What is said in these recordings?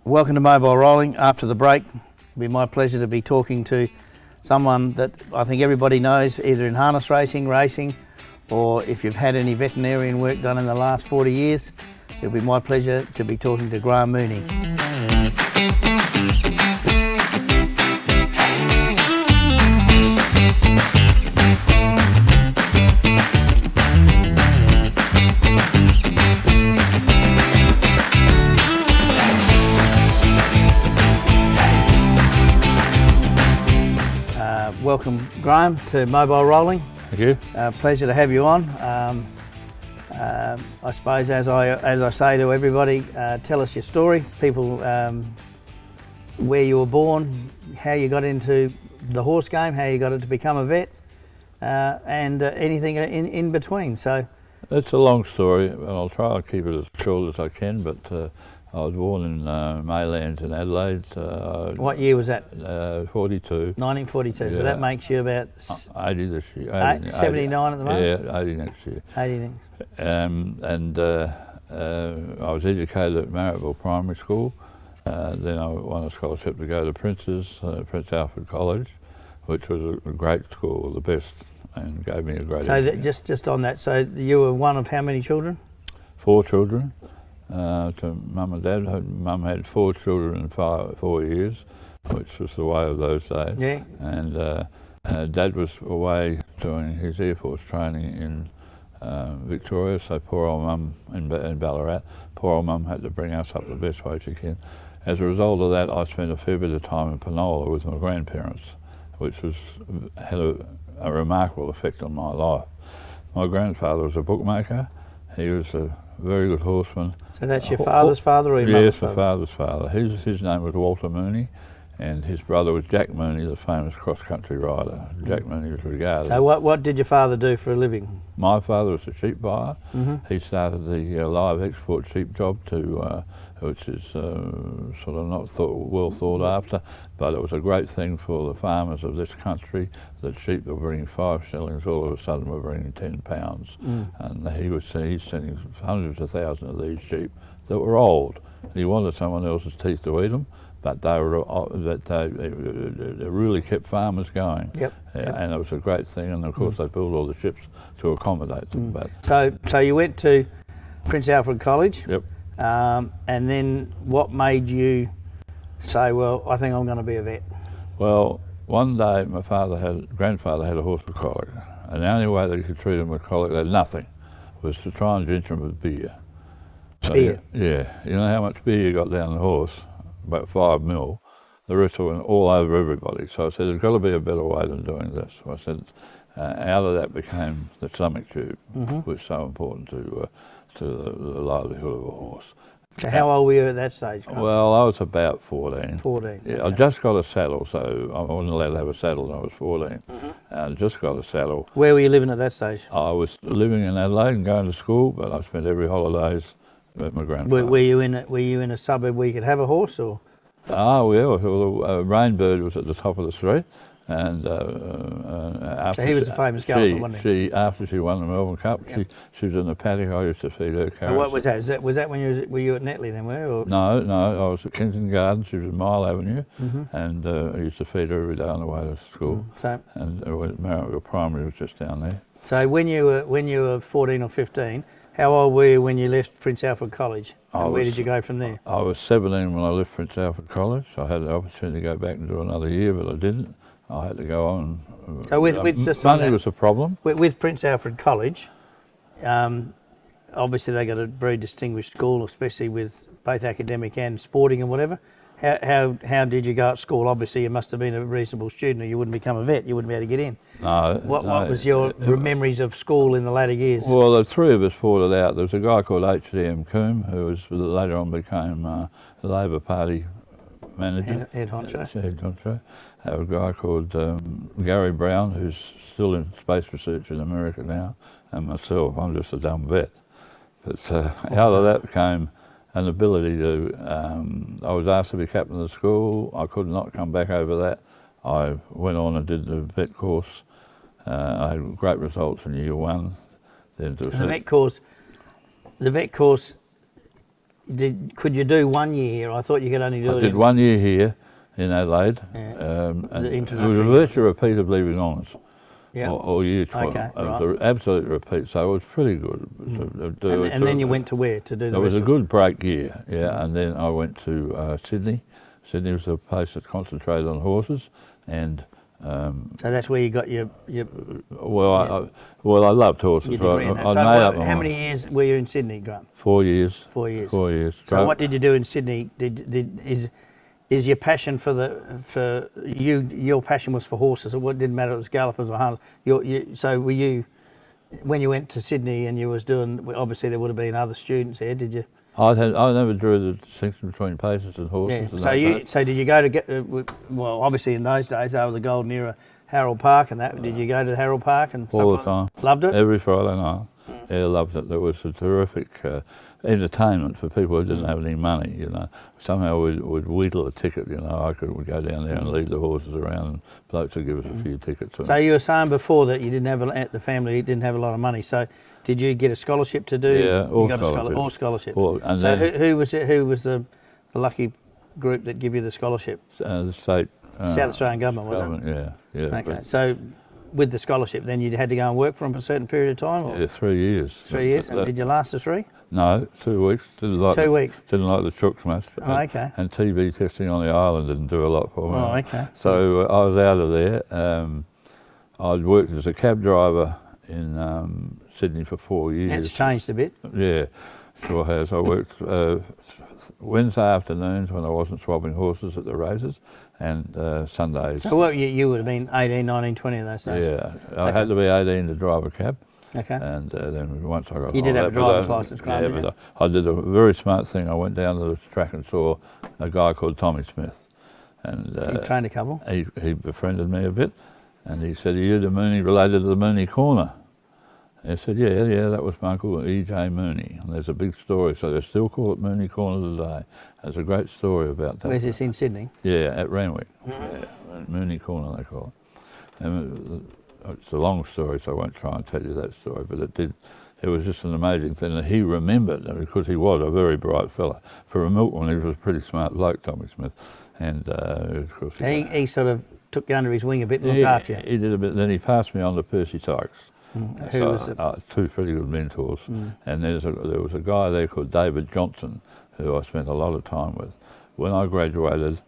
Welcome to Mobile Rolling. After the break, it'll be my pleasure to be talking to someone that I think everybody knows, either in harness racing, or if you've had any veterinarian work done in the last 40 years, it'll be my pleasure to be talking to Graham Mooney. Welcome, Graham, to Mobile Rolling. Thank you. Pleasure to have you on. I suppose, as I say to everybody, tell us your story. People, where you were born, how you got into the horse game, how you got it to become a vet, and anything in between. So it's a long story, and I'll try to keep it as short as I can. But I was born in Maylands in Adelaide. What year was that? 42. 1942. Yeah. So that makes you about 80 this year. 79 at the moment? Yeah, 80 next year. 80 next. I was educated at Marrickville Primary School. Then I won a scholarship to go to Prince Alfred College, which was a great school, the best, and gave me a great education. Just on that, so you were one of how many children? 4 children. To mum and dad. Mum had 4 children in 4 years, which was the way of those days. Yeah. And dad was away doing his Air Force training in Victoria, so poor old mum in Ballarat. Poor old mum had to bring us up the best way she can. As a result of that, I spent a fair bit of time in Penola with my grandparents, which had a remarkable effect on my life. My grandfather was a bookmaker. He was a very good horseman. So that's your father's father or your mother's father? Yes, my father's father. His name was Walter Mooney, and his brother was Jack Mooney, the famous cross-country rider. Jack Mooney was regarded. So what did your father do for a living? My father was a sheep buyer. He started the live export sheep job, which is sort of not well thought after, but it was a great thing for the farmers of this country that sheep were bringing 5 shillings, all of a sudden were bringing 10 pounds. And he's sending hundreds of thousands of these sheep that were old. He wanted someone else's teeth to eat them, but they really kept farmers going. Yep. And it was a great thing, and of course they built all the ships to accommodate them. But so you went to Prince Alfred College. Yep. And then what made you say, well, I think I'm going to be a vet? Well, one day my grandfather had a horse with colic, and the only way that he could treat him with colic, they had nothing, was to try and drench him with beer. So, beer? Yeah. You know how much beer you got down the horse? About 5 mil. The rest went all over everybody. So I said, there's got to be a better way than doing this. So I said, out of that became the stomach tube, which was so important to the livelihood of a horse. So how old were you at that stage? Well, I was about 14. 14. Yeah, okay. I just got a saddle, so I wasn't allowed to have a saddle when I was 14. I just got a saddle. Where were you living at that stage? I was living in Adelaide and going to school, but I spent every holidays with my grandfather. Were you in a suburb where you could have a horse, or? Oh, yeah. Well, Rainbird was at the top of the street, and after so he was a famous golfer, wasn't he? After she won the Melbourne Cup, she was in the paddock. I used to feed her carrots. So what was that? Was that when were you at Netley then, or? No, I was at Kensington Gardens. She was at Mile Avenue, and I used to feed her every day on the way to school. And Marrickville Primary was just down there. So when you were 14 or 15, how old were you when you left Prince Alfred College? And where did you go from there? I was 17 when I left Prince Alfred College. I had the opportunity to go back and do another year, but I didn't. I had to go on. So with just money was a problem. With Prince Alfred College, obviously they got a very distinguished school, especially with both academic and sporting and whatever. How did you go at school? Obviously you must have been a reasonable student, or you wouldn't become a vet. You wouldn't be able to get in. No. What was your memories of school in the later years? Well, the 3 of us fought it out. There was a guy called H.D.M. Coombe, who later on became the Labor Party manager. Head honcho. Head honcho. A guy called Garry Brown, who's still in space research in America now, and myself. I'm just a dumb vet. But out of that came an ability to, I was asked to be captain of the school. I could not come back over that. I went on and did the vet course. I had great results in year 1. Then the vet course Could you do 1 year here? I thought you could only do it. I did 1 year here in Adelaide. Yeah. And it was a virtual repeat of leaving honours. Yeah. Or year 12. Okay, It was an absolute repeat, so it was pretty good. And then you went to where to do the It was rest a good break year, yeah, and then I went to Sydney. Sydney was a place that concentrated on horses, and so that's where you got your well, I loved horses. your degree in that. I So made up my how mind. many years were you in Sydney, Graham? 4 years. 4 years. 4 years. So what did you do in Sydney? Is your passion for your passion was for horses? It didn't matter if it was gallopers or hunters. So were you, when you went to Sydney and you was doing, obviously there would have been other students there, did you? I never drew the distinction between pacers and horses. Yeah. So did you go to get? Well, obviously in those days over the golden era, Harold Park and that. Did you go to Harold Park and all the stuff time? Loved it. Every Friday night. Yeah, loved it. There was a terrific entertainment for people who didn't have any money. You know, somehow we'd wheedle a ticket. You know, we'd go down there and lead the horses around, and blokes would give us a few tickets. So you were saying before that you didn't have the family didn't have a lot of money. So did you get a scholarship to do? Yeah, all scholarships. And so then, who was it? Who was the lucky group that give you the scholarship? the state. South Australian government, was it? Yeah. Okay. So with the scholarship, then you had to go and work for them for a certain period of time? Or? Yeah, 3 years. 3 years. And did you last the 3? No, 2 weeks. 2 weeks. Didn't like the chooks much. Oh, okay. And TB testing on the island didn't do a lot for me. Oh, okay. So I was out of there. I'd worked as a cab driver in Sydney for 4 years. That's changed a bit. Yeah, sure has. I worked Wednesday afternoons when I wasn't swabbing horses at the races, and Sundays. So what, you would have been 18, 19, 20 in those days? Yeah, I had to be 18 to drive a cab. Okay. And then once I got You did have a that, driver's licence, yeah, didn't you? but I did a very smart thing. I went down to the track and saw a guy called Tommy Smith, and You trained a couple? he befriended me a bit, and he said, "Are you the Mooney related to the Mooney Corner?" And I said, yeah, that was my uncle E.J. Mooney, and there's a big story, so they still call it Mooney Corner today. There's a great story about that. Where's this, in Sydney? Yeah, at Randwick. Yeah, Mooney Corner they call it. And it's a long story, so I won't try and tell you that story, but it was just an amazing thing that he remembered, because he was a very bright fella. For a milkman, he was a pretty smart bloke, Tommy Smith. And of course, He sort of took you under his wing a bit and looked after you. He did a bit, then he passed me on to Percy Tykes. Who was two pretty good mentors. And there was a guy there called David Johnson, who I spent a lot of time with. When I graduated,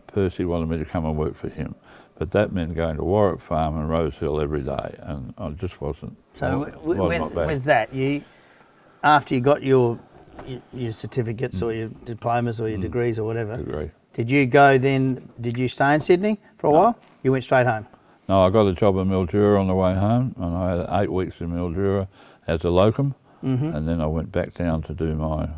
Percy wanted me to come and work for him, but that meant going to Warwick Farm and Rose Hill every day, and I just wasn't. So with that, after you got your certificates or your diplomas or your degrees or whatever, did you go then? Did you stay in Sydney for a while? You went straight home. No, I got a job in Mildura on the way home, and I had 8 weeks in Mildura as a locum, and then I went back down to do my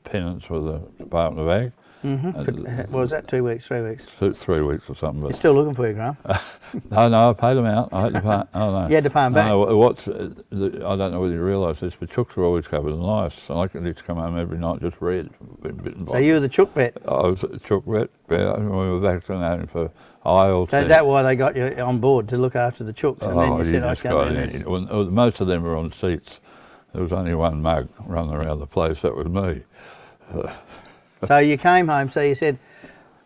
penance for the Department of Ag. What was that, 2 weeks, 3 weeks? 3 weeks or something. They're still looking for you, Graham. No, I paid them out. I had to pay. Oh no. You had to pay them back. No, I don't know whether you realise this, but chooks were always covered in lice. So I used to come home every night just red. So you were the chook vet? I was a chook vet. Yeah, we were vaccinating for IELTS. So is that why they got you on board, to look after the chooks? And then you said, I can't do this. Well, most of them were on seats. There was only one mug running around the place. That was me. So you came home. So you said,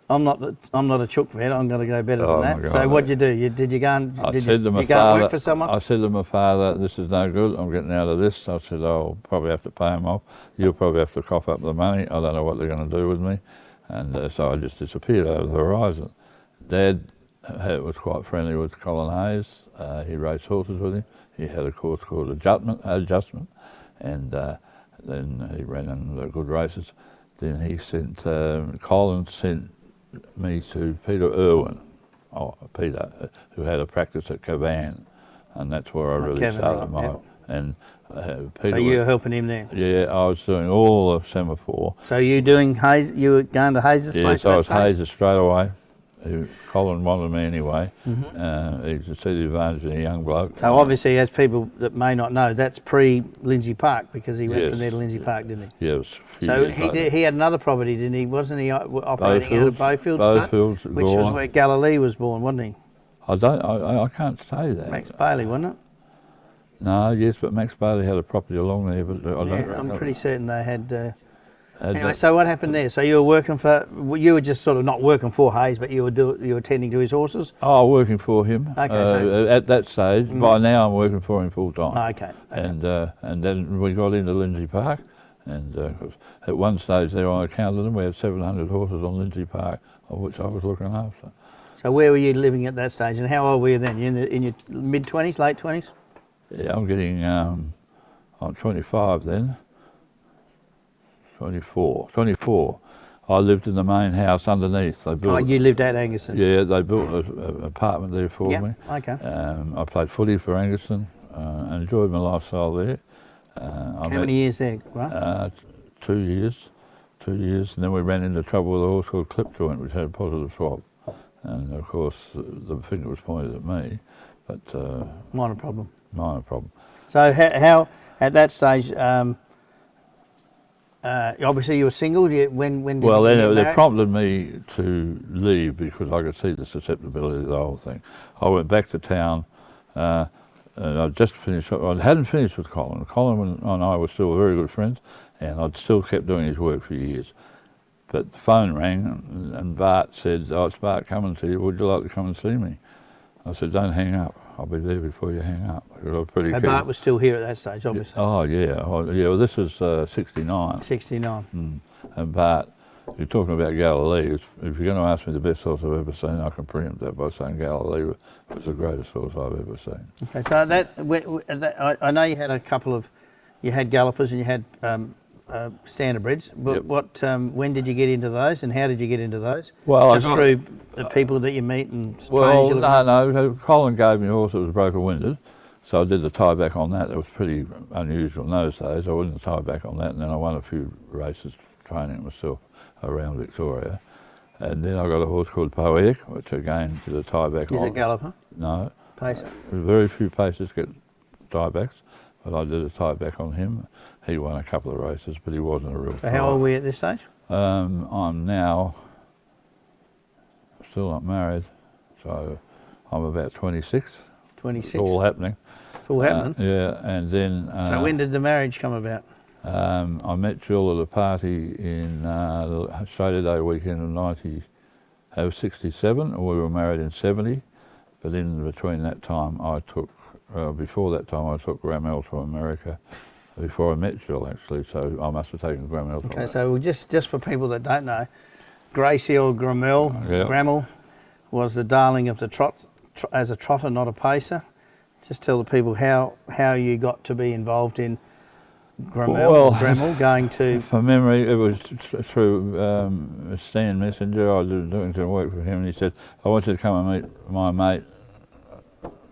I'm not a chook vet. I'm going to go better than that. So what did you do? Did you go and work for someone? I said to my father, "This is no good. I'm getting out of this." I said, "I'll probably have to pay him off. You'll probably have to cough up the money. I don't know what they're going to do with me." And so I just disappeared over the horizon. Dad was quite friendly with Colin Hayes. He raced horses with him. He had a course called Adjustment, and then he ran in the good races. Then he sent, Colin sent me to Peter Irwin, who had a practice at Cavan, and that's where I really started my. And Peter. So you were helping him there? Yeah, I was doing all of semaphore. So you doing Hayes? You were going to Hayes' place? Yes, I was Hayes straight away. Colin wanted me anyway. He could see the advantage of a young bloke. So obviously, as people that may not know, that's pre-Lindsay Park, because he went from there to Lindsay Park, didn't he? Yes. So he had another property, didn't he? Wasn't he operating out of Bowfields, which was where Galilee was born, wasn't he? I can't say that. Max Bailey, wasn't it? No, yes, but Max Bailey had a property along there, but I don't. Yeah, I'm pretty certain they had. had Anyway, that- so what happened there? So you were working for, you were just sort of not working for Hayes, but you were tending to his horses? Oh, working for him. Okay, so- at that stage, by now I'm working for him full time. Oh, okay. And then we got into Lindsay Park, and at one stage there I counted them. We had 700 horses on Lindsay Park, of which I was looking after. So where were you living at that stage, and how old were you then? You in your mid-20s, late 20s? Yeah, I'm getting. I'm 25 then. 24. I lived in the main house underneath. They built. Oh, you lived at Angerson? Yeah, they built an apartment there for me. Okay. I played footy for Angerson and enjoyed my lifestyle there. How many years there, right? 2 years. 2 years, and then we ran into trouble with a horse called Clip Joint, which had a positive swap. And of course, the finger was pointed at me, but Minor problem. minor problem. So how at that stage, obviously you were single. When did Well, you get then they married? prompted me to leave because I could see the susceptibility of the whole thing. I went back to town, and I just finished. I hadn't finished with Colin. Colin and I were still very good friends, and I'd still kept doing his work for years. But the phone rang, and Bart said, "Oh, it's Bart coming to you. Would you like to come and see me?" I said, "Don't hang up. I'll be there before you hang up." Because I was pretty So keen. Bart was still here at that stage, obviously. Oh yeah, Well, this was 69. 69. And Bart, you're talking about Galilee. If you're going to ask me the best horse I've ever seen, I can preempt that by saying Galilee was the greatest horse I've ever seen. Okay, so I know you had a couple of, you had gallopers and you had standardbreds. But Yep. when did you get into those, and how did you get into those? Well, Just through the people that you meet and Well, trainers you no. Colin gave me a horse that was broken-winded, so I did the tie back on that. That was pretty unusual in those days. I wouldn't tie back on that, and then I won a few races training myself around Victoria. And then I got a horse called Poetic, which again did a tie back on. Is it galloper? No. Pacer? Very few pacers get tie backs, but I did a tie back on him. He won a couple of races, but he wasn't a real So how old were you at this stage? I'm now still not married, so I'm about 26. 26. It's all happening. It's all happening. Yeah, and then So when did the marriage come about? I met Jill at a party in the Australia Day weekend of 67, and we were married in 70. But in between that time, before that time, I took Graham to America. Before I met Jill, actually, so I must have taken Graham. Okay, so just for people that don't know, Gracie or Grammel was the darling of the trot as a trotter, not a pacer. Just tell the people how you got to be involved in Grammel going to... From memory, it was through Stan Messenger. I was doing some work for him, and he said, "I want you to come and meet my mate,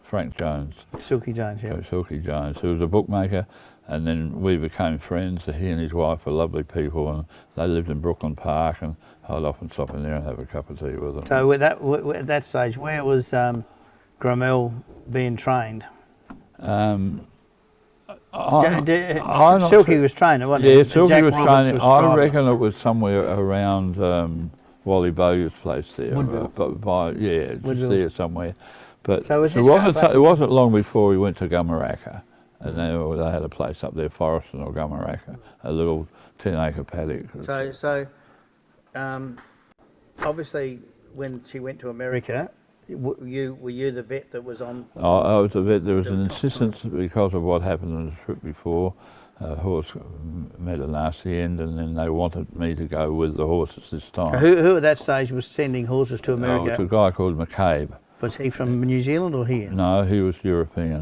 Frank Jones." Silky Jones, yeah. Silky Jones, who was a bookmaker. And then we became friends. He and his wife were lovely people, and they lived in Brooklyn Park, and I'd often stop in there and have a cup of tea with them. So at that stage, where was Grammel being trained? Silky was trained, wasn't he? Yeah, Silky Jack was Roberts training. was I driver. reckon it was somewhere around Wally Bowyer's place there. Woodville. Just Woodville. there somewhere. But So was it this wasn't long before we went to Gummaraka. And they had a place up there, Forreston or Gummaraka, a little 10-acre paddock. So obviously, when she went to America, were you the vet that was on? I was the vet. There was an insistence because of what happened on the trip before. A horse met a nasty end, and then they wanted me to go with the horses this time. Who at that stage was sending horses to America? It was a guy called McCabe. Was he from New Zealand or here? No, he was European.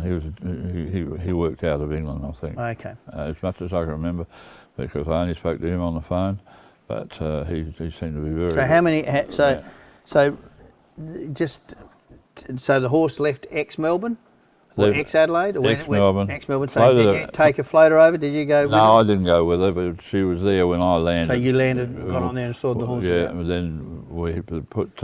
He worked out of England, I think. Okay. As much as I can remember, because I only spoke to him on the phone, but he seemed to be very. So how many? So the horse left ex-Melbourne or ex-Adelaide or ex-Melbourne. Ex-Melbourne. So did you take a floater over? Did you go? No, I didn't go with her, but she was there when I landed. So you landed, got on there and saw the horses. Yeah, and then we put.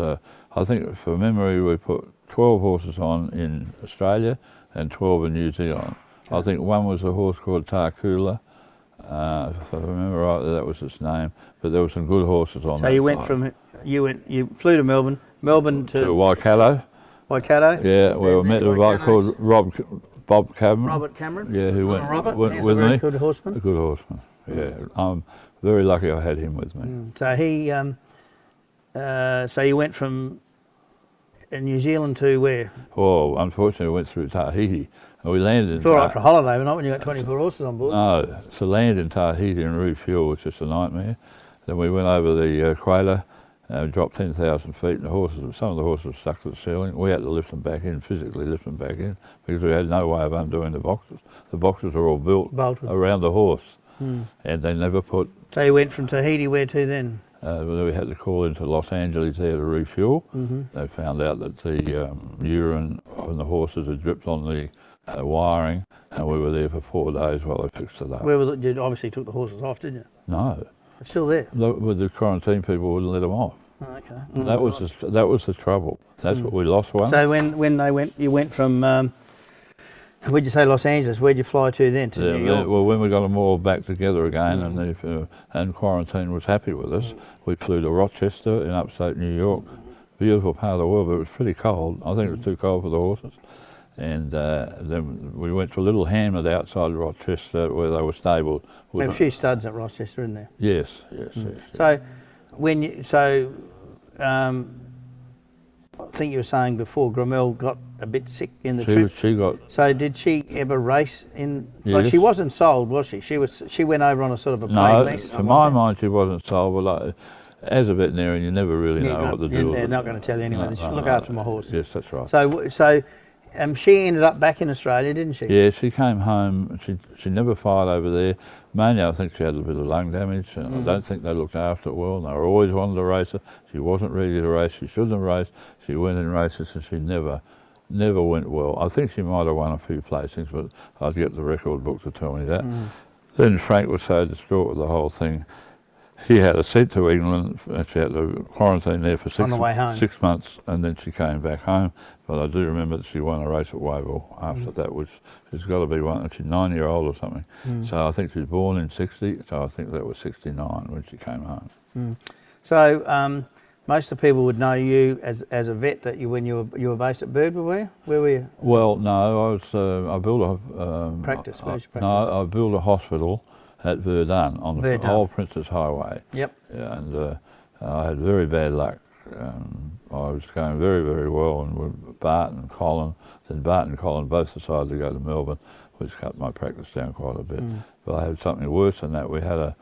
I think from memory we put 12 horses on in Australia and 12 in New Zealand. I think one was a horse called Tarcoola. If I remember right, that was its name. But there were some good horses on. So you went from you flew to Melbourne to Waikato. Waikato. Yeah, we met a guy called Rob Bob Cameron. Robert Cameron. Yeah, who went, Robert, went he's with a very me. good horseman. A good horseman. Yeah, I'm very lucky I had him with me. So he, so you went from New Zealand to where? Well, unfortunately, we went through Tahiti, and we landed in. It's all right for a holiday, but not when you got 24 horses on board. No, to land in Tahiti and refuel was just a nightmare. Then we went over the equator, dropped 10,000 feet, and the horses, some of the horses were stuck to the ceiling. We had to lift them back in, physically lift them back in, because we had no way of undoing the boxes. The boxes are all built Bolted around the horse, and they never put. So you went from Tahiti where to then? We had to call into Los Angeles there to refuel. They found out that the urine on the horses had dripped on the wiring, and we were there for 4 days while they fixed it up. Where was it? You obviously took the horses off, didn't you? No. They're still there. With the quarantine, people wouldn't let them off. Oh, okay. That was the trouble. That's what we lost one. So when they went, you went from. Where'd you say Los Angeles? Where'd you fly to then? To New York? Well, when we got them all back together again, and quarantine was happy with us, we flew to Rochester in upstate New York. Beautiful part of the world, but it was pretty cold. I think it was too cold for the horses. And then we went to a little hamlet outside Rochester where they were stabled. There are a few studs at Rochester, isn't there? Yes. So when you I think you were saying before, Gramel got a bit sick in the trip. She got. So did she ever race in? Yes. Like she wasn't sold, was she? She went over on a sort of a play lease. To my mind, she wasn't sold. But like, as a veterinarian, you never really know what to do. They're not going to tell you anyway. They should look after my horse. Yes, that's right. So she ended up back in Australia, didn't she? Yeah, she came home. She never fired over there. Mainly, I think she had a bit of lung damage, and I don't think they looked after it well. And they always wanted to race her. She wasn't ready to race. She shouldn't have raced. She went in races, and she never went well. I think she might have won a few placings, but I'd get the record book to tell me that. Then Frank was so distraught with the whole thing. He had her sent to England, and she had to quarantine there for 6 months, and then she came back home. But I do remember that she won a race at Wavell after that, which has got to be one. She's 9-year-old or something. So I think she was born in 60. So I think that was 69 when she came home. So most of the people would know you as a vet that when you were based at Birdwood. Where were you? Well, no, I built a practice. No, I built a hospital at Verdun on the old Princess Highway. Yep. Yeah, and I had very bad luck. I was going very, very well, and with Bart and Colin, then Bart and Colin both decided to go to Melbourne, which cut my practice down quite a bit. But I had something worse than that. We had a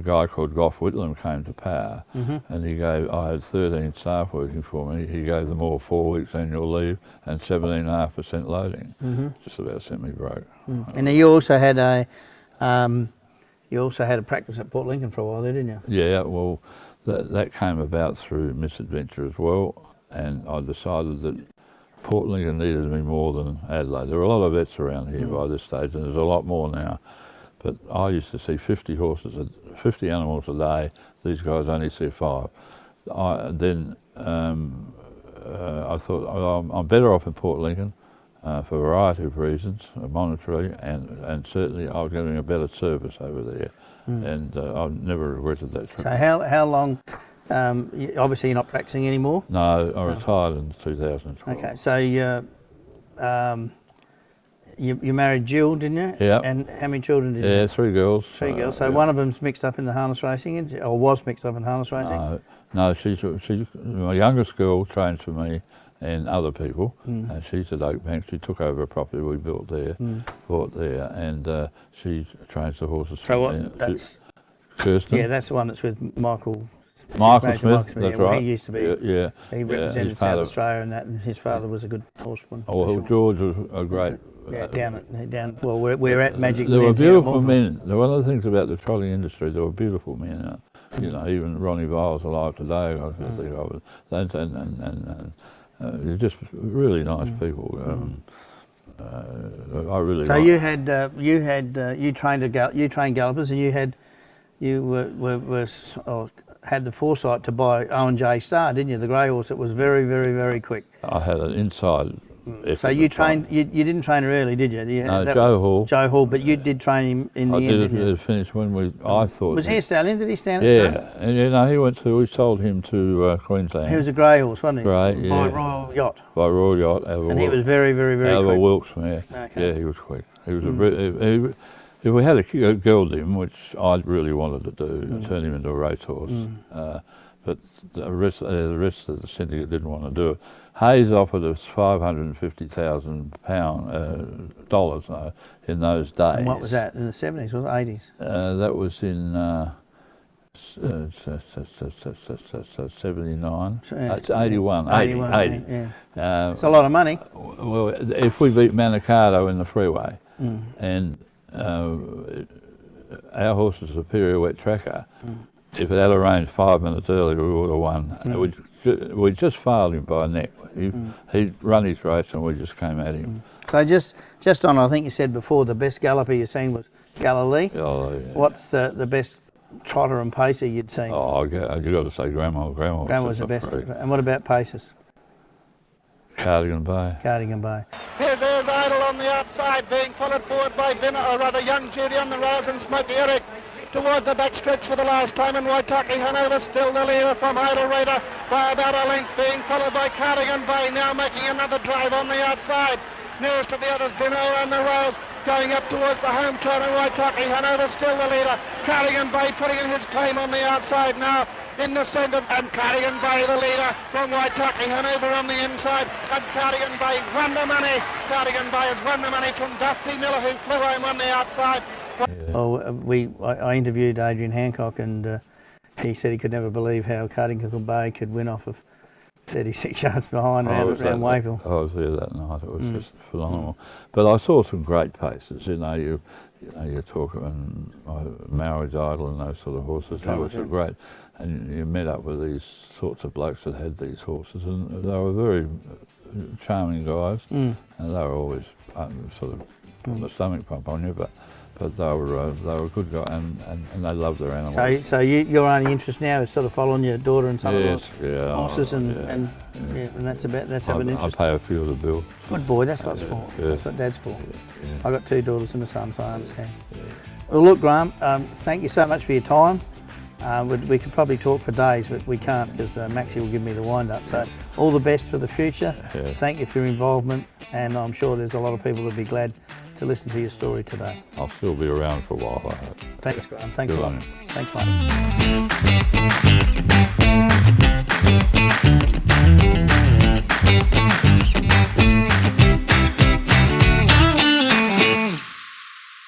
guy called Gough Whitlam came to power, and I had 13 staff working for me. He gave them all 4 weeks annual leave and 17.5% loading. Just about sent me broke. And then you also had a practice at Port Lincoln for a while there, didn't you? Yeah, well, that came about through misadventure as well, and I decided that Port Lincoln needed me more than Adelaide. There were a lot of vets around here by this stage, and there's a lot more now. But I used to see 50 animals a day. These guys only see 5. I thought I'm better off in Port Lincoln for a variety of reasons, monetary, and certainly I was getting a better service over there. And I've never regretted that trip. So how long? Obviously, you're not practicing anymore. No, I retired in 2012. Okay, so you married Jill, didn't you? Yeah. And how many children did you? Yeah, 3 girls. 3 girls. So one of them's mixed up in the harness racing, or was mixed up in harness racing. No, she's my youngest girl trains for me and other people. She's at Oakbank. She took over a property we built there, bought there, and she trains the horses. So what? That's Kirsten. Yeah, that's the one that's with Michael Smith. That's Right. Well, he used to be. Yeah. He represented South Australia and that, and his father was a good horseman. Oh, George was a great. Yeah, down. Well, we're at Magic. There were beautiful men. One of the things about the trolling industry, there were beautiful men. Even Ronnie Vile's alive today. I can think of it. And they're just really nice people. I really. So you trained gallopers, and you had the foresight to buy Owen J Star, didn't you? The grey horse that was very, very, very quick. I had an inside So you trained, you didn't train her early, did you? No, Joe Hall. Joe Hall, but you did train him in the I end, did didn't you? finish when I thought. Was he a stallion? Did he stand at Yeah, start? and you know, we sold him to Queensland. He was a grey horse, wasn't he? Grey, yeah. By Royal Yacht. By Royal Yacht. And he was very, very, very out of quick. a Wilkes mare. Okay. Yeah, he was quick. He was if we had gelded him, which I really wanted to do, turn him into a racehorse, but the rest of the syndicate didn't want to do it. Hayes offered us $550,000 in those days. And what was that, in the 70s, was it 80s? That was in 79. Yeah. It's 81, 80. Yeah. It's a lot of money. Well, if we beat Manicato in the freeway, and our horse was a superior wet tracker, if it had arranged 5 minutes earlier, we would have won. We just failed him by a neck. He'd run his race and we just came at him. So just on, I think you said before, the best galloper you've seen was Galilee. Oh, yeah. What's the best trotter and pacer you'd seen? Oh, you've got to say Graham was the best. And what about pacers? Cardigan Bay. Cardigan Bay. Here's Idle on the outside, being followed forward by or rather Young Judy on the rise and Smoky Eric towards the backstretch for the last time, and Waitaki Hanover still the leader from Idle Raider by about a length, being followed by Cardigan Bay, now making another drive on the outside. Nearest of the others, Dino on the rails, going up towards the home turn, and Waitaki Hanover still the leader. Cardigan Bay putting in his claim on the outside now. In the centre, and Cardigan Bay the leader from Waitaki Hanover on the inside, and Cardigan Bay won the money. Cardigan Bay has won the money from Dusty Miller, who flew home on the outside. Well, I interviewed Adrian Hancock, and he said he could never believe how Cardigan Bay could win off of 36 yards behind around Wayville. I was there that night. It was just phenomenal. But I saw some great paces. You talk and Maori's Idol and those sort of horses. They were great. And you met up with these sorts of blokes that had these horses, and they were very charming guys. And they were always sort of on the stomach pump on you, but they were good guys, and they loved their animals. So your only interest now is sort of following your daughter and some of those horses, and that's having interest. I pay a few of the bills. Good boy, that's what it's for. Yeah. That's what Dad's for. Yeah. I've got 2 daughters and a son, so I understand. Yeah. Well, look, Graham, thank you so much for your time. We could probably talk for days, but we can't because Maxie will give me the wind-up. So all the best for the future. Yeah. Thank you for your involvement, and I'm sure there's a lot of people who'd be glad to listen to your story today. I'll still be around for a while, I hope. Thanks, Graham. Thanks Good a lot. on you. Thanks, mate.